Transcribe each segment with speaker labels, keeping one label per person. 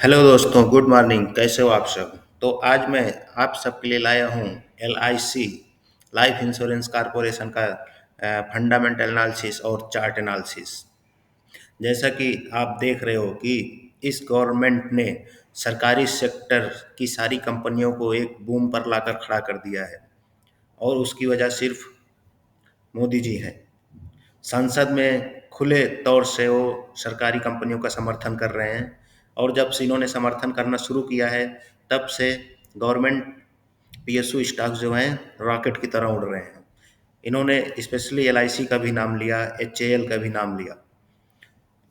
Speaker 1: Hello दोस्तों, good morning. कैसे हो आप सब? तो आज मैं आप सबके लिए लाया हूँ LIC लाइफ इंश्योरेंस कॉरपोरेशन का फंडामेंटल एनालिसिस और चार्ट एनालिसिस। जैसा कि आप देख रहे हो कि इस गवर्नमेंट ने सरकारी सेक्टर की सारी कंपनियों को एक बूम पर लाकर खड़ा कर दिया है और उसकी वजह सिर्फ मोदी जी हैं। संसद में खुले तौर से वो सरकारी कंपनियों का समर्थन कर रहे हैं और जब से इन्होंने समर्थन करना शुरू किया है तब से गवर्नमेंट PSU स्टॉक जो हैं रॉकेट की तरह उड़ रहे हैं। इन्होंने स्पेशली LIC का भी नाम लिया, HAL का भी नाम लिया,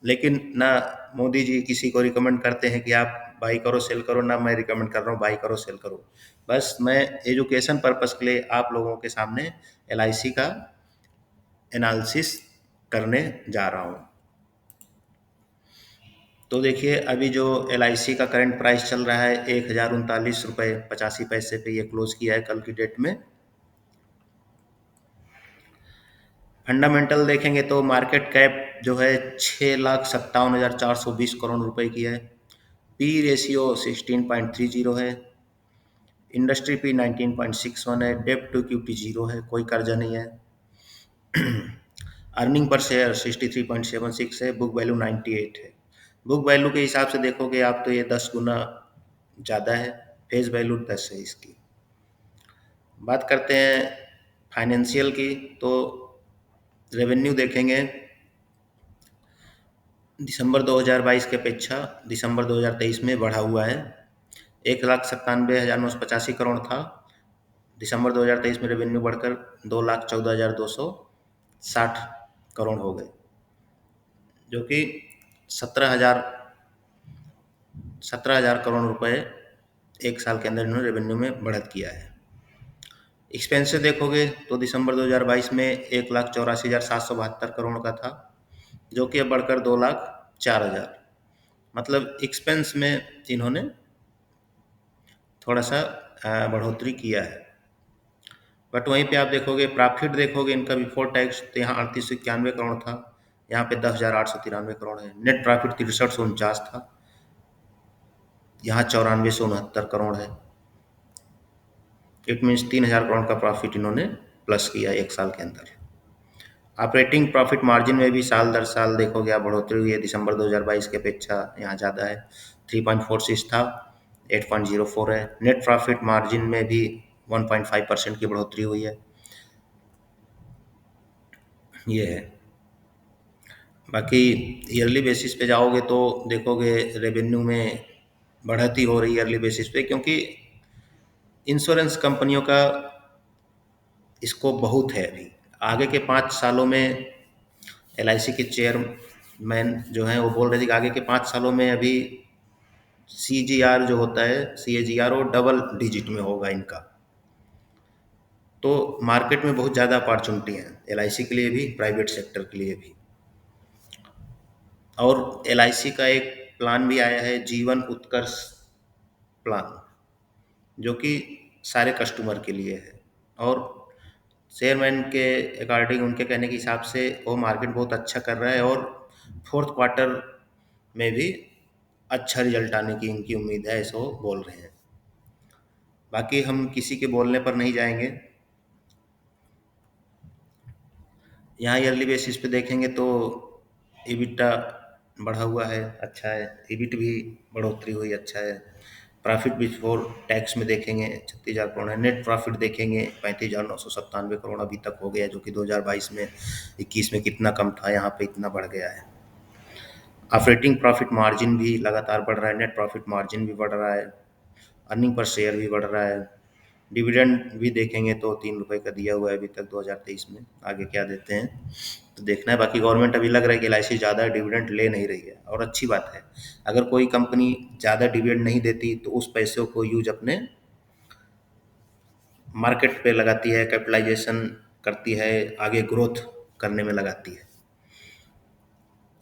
Speaker 1: लेकिन ना मोदी जी किसी को रिकमेंड करते हैं कि आप बाई करो सेल करो, ना मैं रिकमेंड कर रहा हूँ बाई करो सेल करो। बस मैं एजुकेशन पर्पस के लिए आप लोगों के सामने LIC का एनालिसिस करने जा रहा हूँ। तो देखिए, अभी जो LIC का करंट प्राइस चल रहा है 1039 रुपये 85 पैसे पे ये क्लोज किया है कल की डेट में। फंडामेंटल देखेंगे तो मार्केट कैप जो है 6,57,420 करोड़ रुपए की है। पी रेशियो 16.30 है। इंडस्ट्री पी 19.61 है। डेप्ट टू इक्विटी जीरो है, कोई कर्जा नहीं है। अर्निंग पर शेयर 63.76 है। बुक वैल्यू 98 है। बुक वैल्यू के हिसाब से देखोगे आप तो ये 10 गुना ज़्यादा है। फेस वैल्यू 10 है इसकी। बात करते हैं फाइनेंशियल की, तो रेवेन्यू देखेंगे दिसंबर 2022 की अपेक्षा दिसंबर 2023 में बढ़ा हुआ है। 1,97,985 करोड़ था। दिसंबर 2023 में रेवेन्यू बढ़कर 2,14,260 करोड़ हो गए, जो कि 17,000 17,000 करोड़ रुपए एक साल के अंदर इन्होंने रेवेन्यू में बढ़त किया है। एक्सपेंसेस देखोगे तो दिसंबर 2022 में 1,84,772 करोड़ का था, जो कि अब बढ़कर 2,04,000, मतलब एक्सपेंस में इन्होंने थोड़ा सा बढ़ोतरी किया है। बट वहीं पे आप देखोगे, प्रॉफिट देखोगे इनका बिफोर टैक्स, तो यहाँ 3891 करोड़ था, यहाँ पे 10,893 करोड़ है। नेट प्रॉफिट 6349 था, यहाँ 9469 करोड़ है। इट मीन्स 3,000 करोड़ का प्रॉफिट इन्होंने प्लस किया एक साल के अंदर। ऑपरेटिंग प्रॉफिट मार्जिन में भी साल दर साल देखोगे आप बढ़ोतरी हुई है। दिसंबर 2022 की अपेक्षा यहाँ ज़्यादा है, 3.46 था, 8.04 है। नेट प्रॉफिट मार्जिन में भी 1.5% की बढ़ोतरी हुई है। ये है। बाकी ईयरली बेसिस पे जाओगे तो देखोगे रेवेन्यू में बढ़ोतरी हो रही है ईयरली बेसिस पे, क्योंकि इंश्योरेंस कंपनियों का इसको बहुत है। अभी आगे के 5 सालों में LIC के चेयरमैन जो हैं वो बोल रहे थे कि आगे के 5 सालों में अभी CGR जो होता है, CAGR, वो डबल डिजिट में होगा इनका। तो मार्केट में बहुत ज़्यादा अपॉर्चुनिटी है LIC के लिए भी, प्राइवेट सेक्टर के लिए भी। और LIC का एक प्लान भी आया है, जीवन उत्कर्ष प्लान, जो कि सारे कस्टमर के लिए है। और चेयरमैन के अकॉर्डिंग, उनके कहने के हिसाब से, वो मार्केट बहुत अच्छा कर रहा है और फोर्थ क्वार्टर में भी अच्छा रिजल्ट आने की इनकी उम्मीद है, ऐसा वो बोल रहे हैं। बाकी हम किसी के बोलने पर नहीं जाएंगे। यहाँ ईयरली बेसिस पे देखेंगे तो EBITDA बढ़ा हुआ है, अच्छा है। EBIT भी बढ़ोतरी हुई, अच्छा है। प्रॉफिट बिफोर टैक्स में देखेंगे 36,000 करोड़ है। नेट प्रॉफिट देखेंगे 35,997 करोड़ अभी तक हो गया, जो कि 2022 में 21 में कितना कम था, यहाँ पे इतना बढ़ गया है। ऑपरेटिंग प्रॉफिट मार्जिन भी लगातार बढ़ रहा है, नेट प्रॉफिट मार्जिन भी बढ़ रहा है, अर्निंग पर शेयर भी बढ़ रहा है। डिविडेंड भी देखेंगे तो 3 रुपये का दिया हुआ है अभी तक 2023 में। आगे क्या देते हैं तो देखना है। बाकी गवर्नमेंट अभी लग रहा है कि LIC ज़्यादा डिविडेंड ले नहीं रही है, और अच्छी बात है। अगर कोई कंपनी ज़्यादा डिविडेंड नहीं देती तो उस पैसों को यूज अपने मार्केट पे लगाती है, कैपिटलाइजेशन करती है, आगे ग्रोथ करने में लगाती है,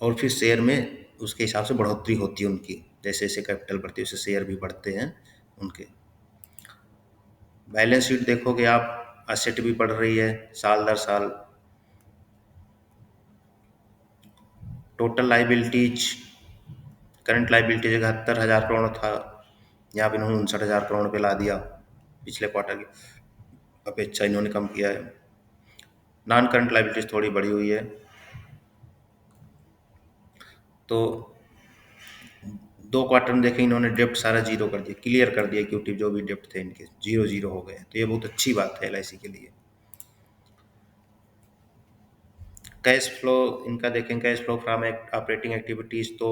Speaker 1: और फिर शेयर में उसके हिसाब से बढ़ोतरी होती है उनकी। जैसे जैसे कैपिटल बढ़ती है वैसे शेयर भी बढ़ते हैं उनके। बैलेंस शीट देखोगे आप, असेट भी बढ़ रही है साल दर साल। टोटल लाइबिलिटीज करंट लाइबिलिटी जगह 71,000 करोड़ था, यहाँ पे इन्होंने 59,000 करोड़ पे ला दिया। पिछले क्वार्टर की अपेक्षा इन्होंने कम किया है। नॉन करंट लाइबिलिटीज थोड़ी बढ़ी हुई है। तो 2 क्वार्टर में देखें इन्होंने डेप्ट सारा जीरो कर दिया, क्लियर कर दिया, इक्विटी जो भी डेप्ट थे इनके जीरो जीरो हो गए। तो ये बहुत अच्छी बात है एलआईसी के लिए। कैश फ्लो इनका देखें, cash flow from operating activities तो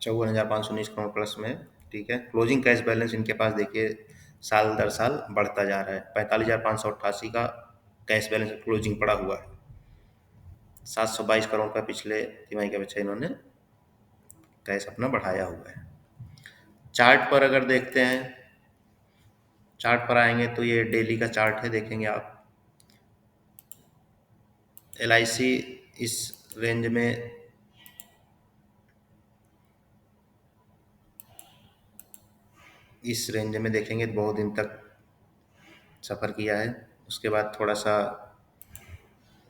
Speaker 1: 54,519 करोड़ प्लस में, ठीक है। क्लोजिंग कैश बैलेंस इनके पास देखिए साल दर साल बढ़ता जा रहा है। 45,588 का कैश बैलेंस क्लोजिंग पड़ा हुआ है। 722 करोड़ का पिछले तिमाही के बच्चे इन्होंने कैश अपना बढ़ाया हुआ है। चार्ट पर अगर देखते हैं, चार्ट पर आएंगे तो ये डेली का चार्ट है, देखेंगे आप एलआईसी इस रेंज में देखेंगे तो बहुत दिन तक सफ़र किया है। उसके बाद थोड़ा सा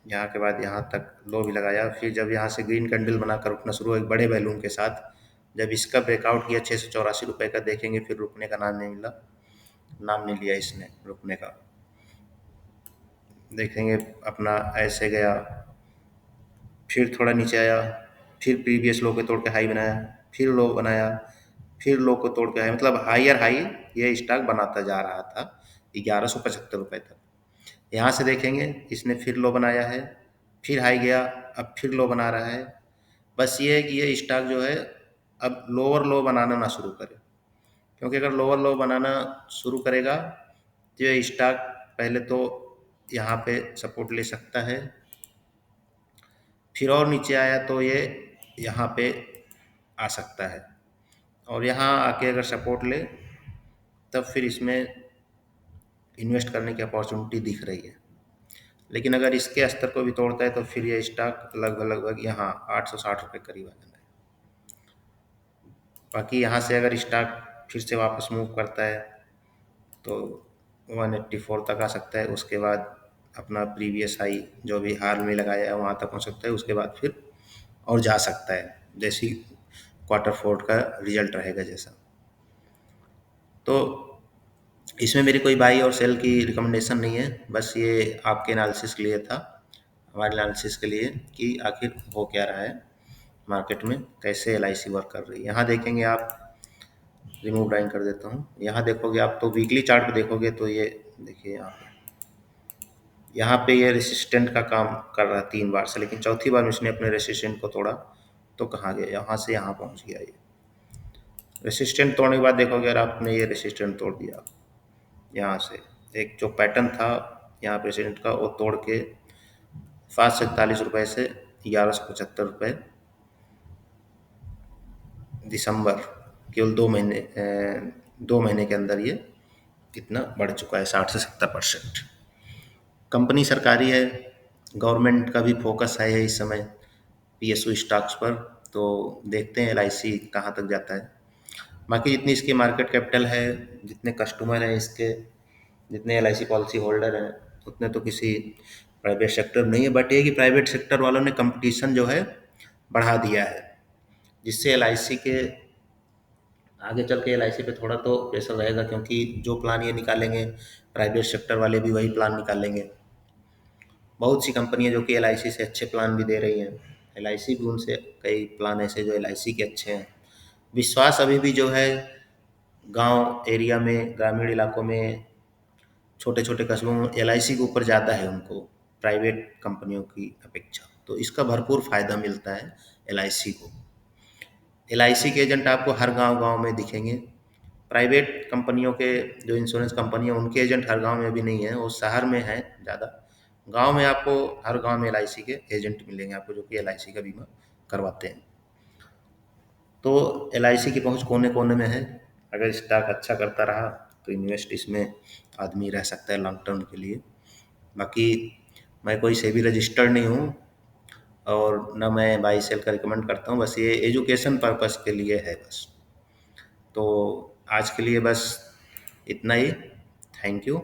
Speaker 1: यहाँ के बाद यहाँ तक लो भी लगाया, फिर जब यहाँ से ग्रीन कैंडल बनाकर उठना शुरू हुआ एक बड़े बैलून के साथ, जब इसका ब्रेकआउट किया 684 रुपये का, देखेंगे फिर रुकने का नाम नहीं मिला, नाम नहीं लिया इसने रुकने का। देखेंगे अपना ऐसे गया, फिर थोड़ा नीचे आया, फिर प्रीवियस लो को तोड़ के हाई बनाया, फिर लो बनाया, फिर लो को तोड़ के हाई, मतलब हायर हाई ये स्टॉक बनाता जा रहा था 1175 रुपये तक। यहाँ से देखेंगे इसने फिर लो बनाया है, फिर हाई गया, अब फिर लो बना रहा है। बस ये है कि ये स्टॉक जो है अब लोअर लो बनाना ना शुरू करे, क्योंकि अगर लोअर लो बनाना शुरू करेगा तो ये स्टॉक पहले तो यहाँ पे सपोर्ट ले सकता है, फिर और नीचे आया तो ये यहाँ पे आ सकता है, और यहाँ आके अगर सपोर्ट ले तब फिर इसमें इन्वेस्ट करने की अपॉर्चुनिटी दिख रही है। लेकिन अगर इसके स्तर को भी तोड़ता है तो फिर ये स्टॉक लगभग लगभग यहाँ 860 रुपये करीब आ जाना है। बाकी यहाँ से अगर स्टॉक फिर से वापस मूव करता है तो 184 तक आ सकता है। उसके बाद अपना प्रीवियस हाई जो भी हाल में लगाया है वहाँ तक हो सकता है। उसके बाद फिर और जा सकता है, जैसी क्वार्टर 4 का रिजल्ट रहेगा जैसा। तो इसमें मेरी कोई बाई और सेल की रिकमेंडेशन नहीं है, बस ये आपके एनालिसिस के लिए था, हमारे एनालिसिस के लिए कि आखिर हो क्या रहा है मार्केट में, कैसे एलआईसी वर्क कर रही है। यहाँ देखेंगे आप, रिमूव ड्राइंग कर देता हूँ, यहाँ देखोगे आप तो वीकली चार्ट पे देखोगे तो ये देखिए यहाँ पे ये रेसिस्टेंट का काम कर रहा है 3 बार से, लेकिन चौथी बार में इसने अपने रेसिस्टेंट को तोड़ा तो कहाँ गया, यहाँ से यहाँ पहुँच गया। ये रेसिस्टेंट तोड़ने के बाद देखोगे अगर आपने ये रेसिस्टेंट तोड़ दिया, यहाँ से एक जो पैटर्न था यहाँ रेसिस्टेंट का वो तोड़ के 541 रुपये से 1175 रुपये दिसंबर, केवल 2 महीने के अंदर ये कितना बढ़ चुका है, 60 से 70%। कंपनी सरकारी है, गवर्नमेंट का भी फोकस है इस समय पीएसयू स्टॉक्स पर, तो देखते हैं एलआईसी कहाँ तक जाता है। बाकी जितनी इसकी मार्केट कैपिटल है, जितने कस्टमर हैं इसके, जितने एलआईसी पॉलिसी होल्डर हैं, उतने तो किसी प्राइवेट सेक्टर नहीं है। बट ये कि प्राइवेट सेक्टर वालों ने कंपटीशन जो है बढ़ा दिया है, जिससे एलआईसी के आगे चल के एलआईसी पे थोड़ा तो प्रेशर रहेगा, क्योंकि जो प्लान ये निकालेंगे प्राइवेट सेक्टर वाले भी वही प्लान निकालेंगे। बहुत सी कंपनियां जो कि एलआईसी से अच्छे प्लान भी दे रही हैं, एलआईसी भी उनसे कई प्लान ऐसे जो एलआईसी के अच्छे हैं। विश्वास अभी भी जो है गांव एरिया में, ग्रामीण इलाकों में, छोटे छोटे कस्बों में एलआईसी के ऊपर ज़्यादा है उनको प्राइवेट कंपनियों की अपेक्षा। तो इसका भरपूर फ़ायदा मिलता है एलआईसी को। एलआईसी के एजेंट आपको हर गांव-गांव में दिखेंगे। प्राइवेट कंपनियों के जो इंश्योरेंस कंपनी है उनके एजेंट हर गांव में भी नहीं है, वो शहर में हैं ज़्यादा। गांव में आपको हर गांव में एलआईसी के एजेंट मिलेंगे आपको, जो कि एलआईसी का बीमा करवाते हैं। तो एलआईसी की पहुंच कोने कोने में है। अगर स्टॉक अच्छा करता रहा तो इन्वेस्ट इसमें आदमी रह सकता है लॉन्ग टर्म के लिए। बाकी मैं कोई सेबी रजिस्टर्ड नहीं हूँ और ना मैं बाई सेल का रिकमेंड करता हूँ, बस ये एजुकेशन पर्पस के लिए है बस। तो आज के लिए बस इतना ही। Thank you.